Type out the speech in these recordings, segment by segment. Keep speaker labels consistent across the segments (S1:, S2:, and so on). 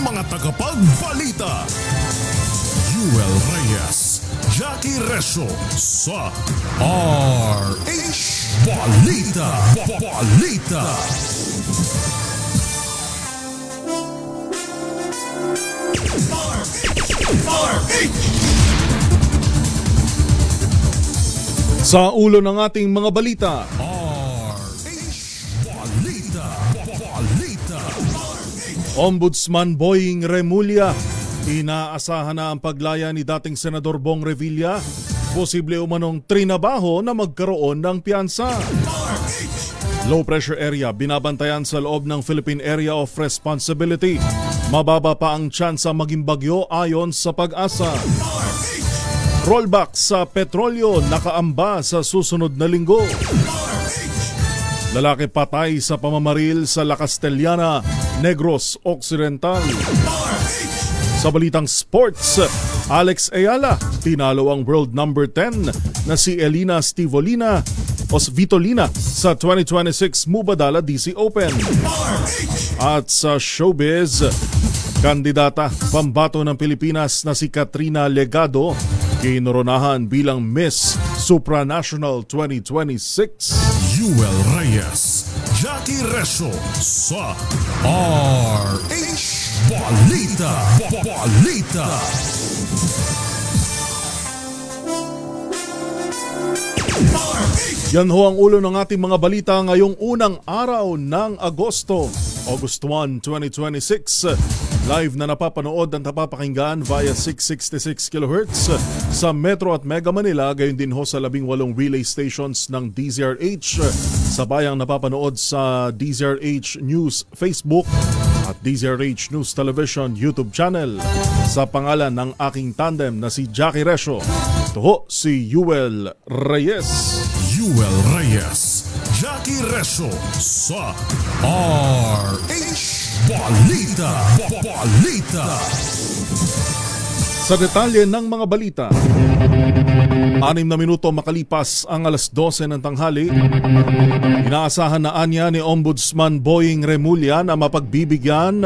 S1: mga tagapagbalita. Yuel Reyes, Jackie Resho sa RH Balita. Balita.
S2: Sa ulo ng ating mga balita, Ombudsman Boying Remulla, inaasahan na ang paglaya ni dating Senador Bong Revilla, posible umanong trinabaho na magkaroon ng piyansa. Low pressure area binabantayan sa loob ng Philippine Area of Responsibility. Mababa pa ang tsansa maging bagyo ayon sa Pag-asa. Rollback sa petrolyo nakaamba sa susunod na linggo. Lalaki patay sa pamamaril sa La Castellana, Negros Occidental. Sa balitang sports, Alex Ayala tinalo ang world number 10 na si Elina Svitolina sa 2026 Mubadala DC Open. At sa showbiz, kandidata pambato ng Pilipinas na si Katrina Legado kinoronahan bilang Miss Supranational 2026.
S1: Yuel Reyes, Jackie Resho sa RH Balita. Balita.
S2: Yan ho ang ulo ng ating mga balita ngayong unang araw ng Agosto, August 1, 2026. Live na napapanood at napapakinggan via 666 kHz sa Metro at Mega Manila, gayon din ho sa 18 relay stations ng DZRH. Sabayang napapanood sa DZRH News Facebook at DZRH News Television YouTube channel. Sa pangalan ng aking tandem na si Jackie Resho, ito ho si Yuel Reyes.
S1: Yuel Reyes, Jackie Resho sa RH Balita. Balita.
S2: Sa detalye ng mga balita, 6 na minuto makalipas ang alas 12 ng tanghali, inaasahan na anya ni Ombudsman Boying Remulla na mapagbibigyan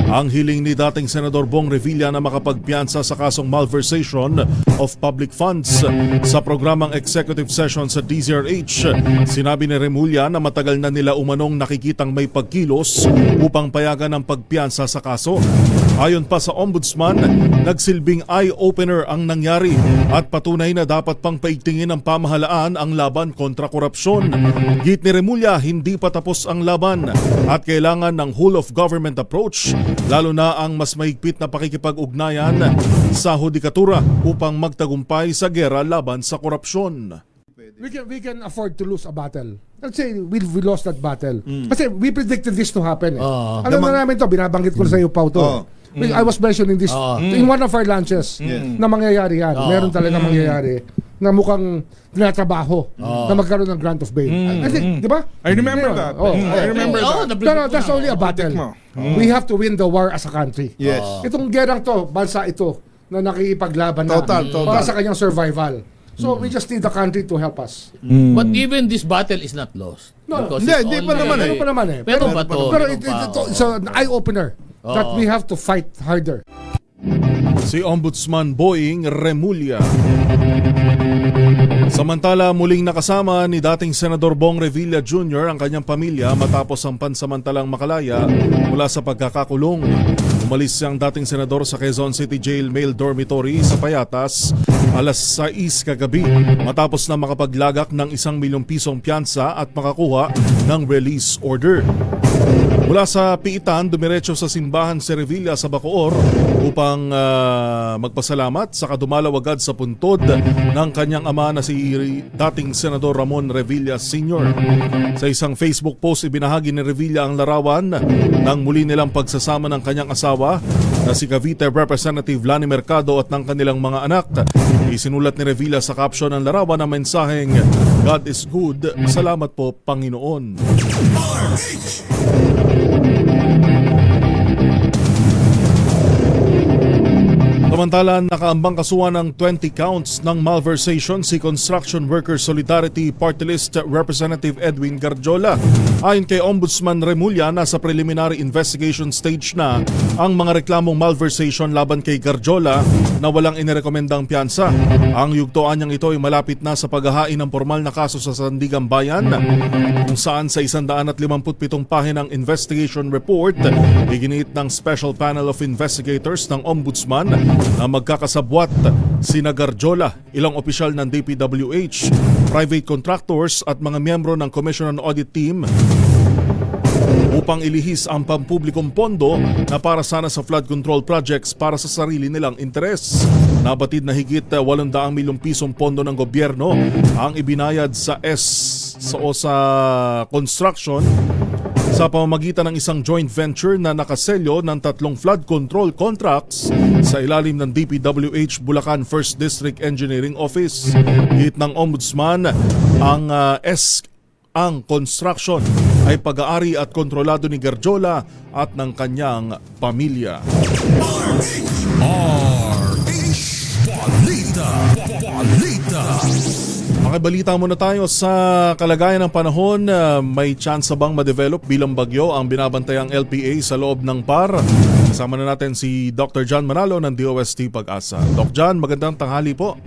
S2: ang hiling ni dating Senador Bong Revilla na makapagpiyansa sa kasong malversation of public funds. Sa programang executive session sa DZRH, sinabi ni Remulla na matagal na nila umanong nakikitang may pagkilos upang payagan ang pagpiyansa sa kaso. Ayon pa sa Ombudsman, nagsilbing eye-opener ang nangyari at patunay na dapat pang paigtingin ng pamahalaan ang laban kontra korupsyon. Git ni Remulla, hindi pa tapos ang laban at kailangan ng whole-of-government approach, lalo na ang mas mahigpit na pakikipag-ugnayan sa hudikatura upang magtagumpay sa gera laban sa korupsyon.
S3: We can afford to lose a battle. Let's say we lost that battle. Kasi we predicted this to happen. Alam na namin to, binabanggit ko na sa iyo, Pau, to. I was mentioning this in one of our lunches na mangyayari yan. Meron talaga mangyayari na mukhang tinatrabaho na magkaroon ng grant of bail. I think, di ba?
S4: I remember that. I remember that.
S3: Pero that's only a battle. We have to win the war as a country.
S4: Yes.
S3: Itong gerang to, bansa ito, na nakikipaglaban na para sa kanyang survival. So we just need the country to help us.
S5: But even this battle is not lost.
S3: No,
S5: Because
S4: hindi
S5: it's
S4: pa naman
S3: Ano pa naman eh.
S5: Pero ba to?
S3: Pero it's an eye-opener that we have to fight harder.
S2: Si Ombudsman Boying Remulla. Samantala, muling nakasama ni dating Senador Bong Revilla Jr. ang kanyang pamilya matapos ang pansamantalang makalaya mula sa pagkakakulong. Umalis ang dating senador sa Quezon City Jail Male Dormitory sa Payatas alas 6 kagabi matapos na makapaglagak ng 1 milyong pisong piyansa at makakuha ng release order. Mula sa piitan, dumiretso sa simbahan si Revilla sa Bacoor upang magpasalamat sa kadumalaw agad sa puntod ng kanyang ama na si dating Senador Ramon Revilla Sr. Sa isang Facebook post, ibinahagi ni Revilla ang larawan ng muli nilang pagsasama ng kanyang asawa na si Cavite Representative Lani Mercado at ng kanilang mga anak. Isinulat ni Revilla sa caption ng larawan ng mensaheng, "God is good, salamat po Panginoon." Samantala, nakaambang kasuhan ng 20 counts ng malversation si Construction Workers Solidarity Party List Representative Edwin Garjola. Ayon kay Ombudsman Remulla, nasa preliminary investigation stage na ang mga reklamong malversation laban kay Garjola na walang inirekomendang piyansa. Ang yugtoan niyang ito ay malapit na sa paghahain ng formal na kaso sa Sandigan Bayan, kung saan sa 157 pahinang investigation report, iginiit ng Special Panel of Investigators ng Ombudsman na magkakasabwat sina Garjola, ilang opisyal ng DPWH, private contractors at mga miyembro ng Commission on Audit Team upang ilihis ang pampublikong pondo na para sana sa flood control projects para sa sarili nilang interes. Nabatid na higit 800 milyong pisong pondo ng gobyerno ang ibinayad sa sa construction sa pamamagitan ng isang joint venture na nakaselyo ng 3 flood control contracts sa ilalim ng DPWH Bulacan 1st District Engineering Office. Higit ng Ombudsman, ang construction ay pag-aari at kontrolado ni Garjola at ng kanyang pamilya.
S1: RH Balita.
S2: Makibalita muna tayo sa kalagayan ng panahon. May chance bang ma-develop bilang bagyo ang binabantayang LPA sa loob ng PAR? Kasama na natin si Dr. John Manalo ng DOST Pag-asa. Doc John, magandang tanghali po.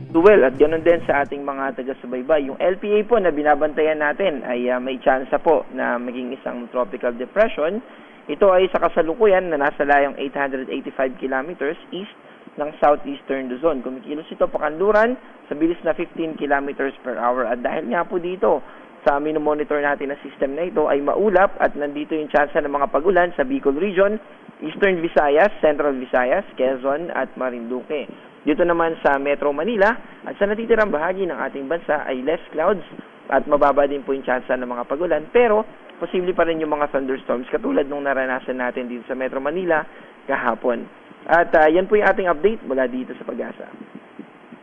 S6: Well, at ganoon din sa ating mga taga-subaybay. Yung LPA po na binabantayan natin ay may chance po na maging isang tropical depression. Ito ay sa kasalukuyan na nasa layong 885 kilometers east ng southeastern Luzon. Kumikilos ito pakanluran sa bilis na 15 kilometers per hour. At dahil nga po dito sa minomonitor natin na system na ito ay maulap at nandito yung chance ng mga pagulan sa Bicol Region, Eastern Visayas, Central Visayas, Quezon at Marinduque. Dito naman sa Metro Manila at sa natitirang bahagi ng ating bansa ay less clouds at mababa din po yung chance ng mga pagulan, pero posible pa rin yung mga thunderstorms katulad nung naranasan natin dito sa Metro Manila kahapon. At yan po yung ating update mula dito sa Pag-asa.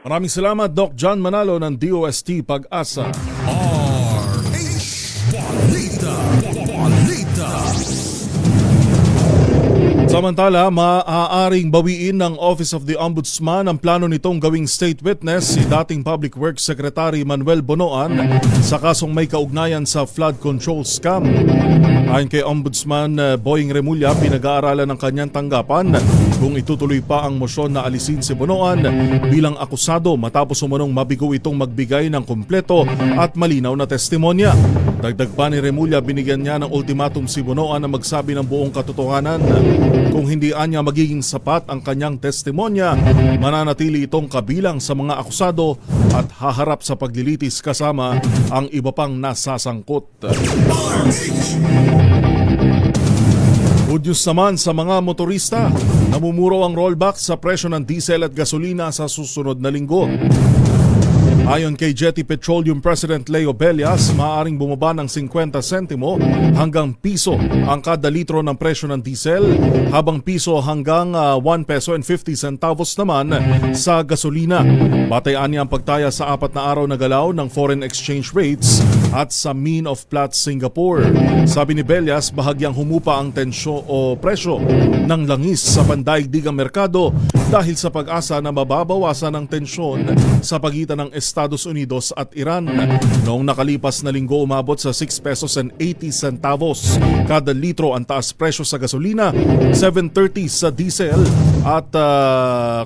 S2: Maraming salamat, Doc John Manalo ng DOST Pag-asa.
S1: RH Balita.
S2: Samantala, maaaring bawiin ng Office of the Ombudsman ang plano nitong gawing state witness si dating Public Works Secretary Manuel Bonoan sa kasong may kaugnayan sa flood control scam. Ayon kay Ombudsman Boying Remulla, pinag-aaralan ng kanyang tanggapan kung itutuloy pa ang mosyon na alisin si Bonoan bilang akusado matapos umunong mabigo itong magbigay ng kumpleto at malinaw na testimonya. Dagdag pa ni Remulla, binigyan niya ng ultimatum si Bonoan na magsabi ng buong katotohanan. Kung hindi anya magiging sapat ang kanyang testimonya, mananatili itong kabilang sa mga akusado at haharap sa paglilitis kasama ang iba pang nasasangkot. Good news naman sa mga motorista. Namumuro ang rollback sa presyo ng diesel at gasolina sa susunod na linggo. Ayon kay Jetty Petroleum President Leo Bellas, maaaring bumaba ng 50 sentimo hanggang piso ang kada litro ng presyo ng diesel, habang piso hanggang 1 peso and 50 centavos naman sa gasolina. Batayan niya ang pagtaya sa 4 na araw na galaw ng foreign exchange rates at sa Mean of Platts Singapore. Sabi ni Bellas, bahagyang humupa ang tensyo o presyo ng langis sa pandaigdigang merkado dahil sa pag-asa na mababawasan ang tensyon sa pagitan ng Estados Unidos at Iran. Noong nakalipas na linggo, umabot sa 6 pesos and 80 centavos kada litro ang taas presyo sa gasolina, 7.30 sa diesel at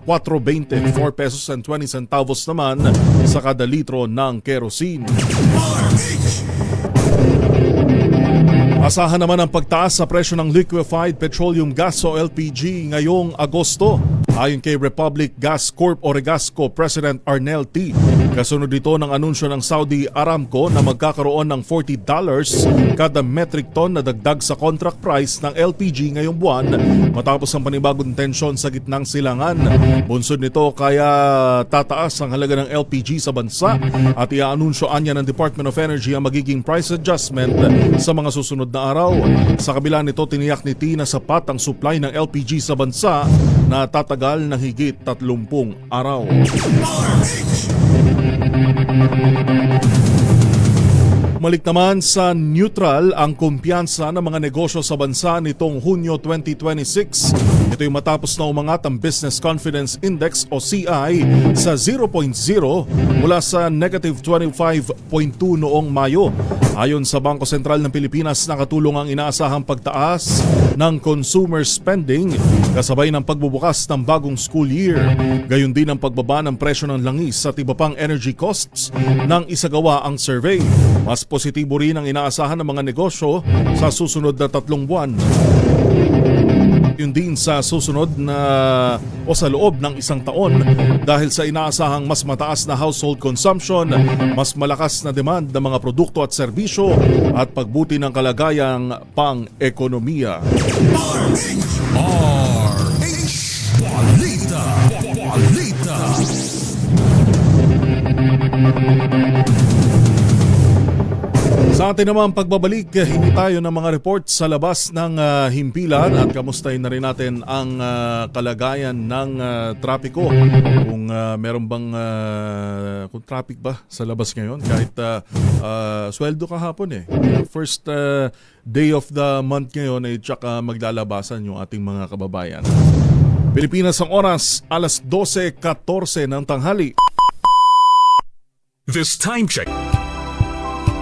S2: 4.20, 4 pesos and 20 centavos naman sa kada litro ng kerosene. Asahan naman ang pagtaas sa presyo ng liquefied petroleum gas o LPG ngayong Agosto. Ayon kay Republic Gas Corp o Regasco President Arnel T. Kasunod dito ng anunsyo ng Saudi Aramco na magkakaroon ng $40 kada metric ton na dagdag sa contract price ng LPG ngayong buwan matapos ang panibagong tensyon sa gitnang silangan. Bunsod nito kaya tataas ang halaga ng LPG sa bansa at iaanunsyoan niya ng Department of Energy ang magiging price adjustment sa mga susunod na araw. Sa kabila nito, tiniyak ni T na sapat ang supply ng LPG sa bansa na tatagal ng higit 30 araw. Bumalik naman sa neutral ang kumpiyansa ng mga negosyo sa bansa nitong Hunyo 2026. Ito'y matapos na umangat ang Business Confidence Index o CI sa 0.0 mula sa negative 25.2 noong Mayo. Ayon sa Bangko Sentral ng Pilipinas, nakatulong ang inaasahang pagtaas ng consumer spending kasabay ng pagbubukas ng bagong school year. Gayon din ang pagbaba ng presyo ng langis at iba pang energy costs nang isagawa ang survey. Mas positibo rin ang inaasahan ng mga negosyo sa susunod na 3 buwan. Yun din sa susunod na o sa loob ng 1 taon dahil sa inaasahang mas mataas na household consumption, mas malakas na demand ng mga produkto at serbisyo at pagbuti ng kalagayang pang-ekonomiya.
S1: RH Balita. Balita.
S2: Sa atin naman pagbabalik, hingi tayo ng mga report sa labas ng himpilan at kamustahin na rin natin ang kalagayan ng trapiko. Kung meron bang kung traffic ba sa labas ngayon kahit sweldo kahapon First day of the month ngayon ay tsaka maglalabasan yung ating mga kababayan. Pilipinas ang oras, alas 12:14 ng tanghali.
S1: This time check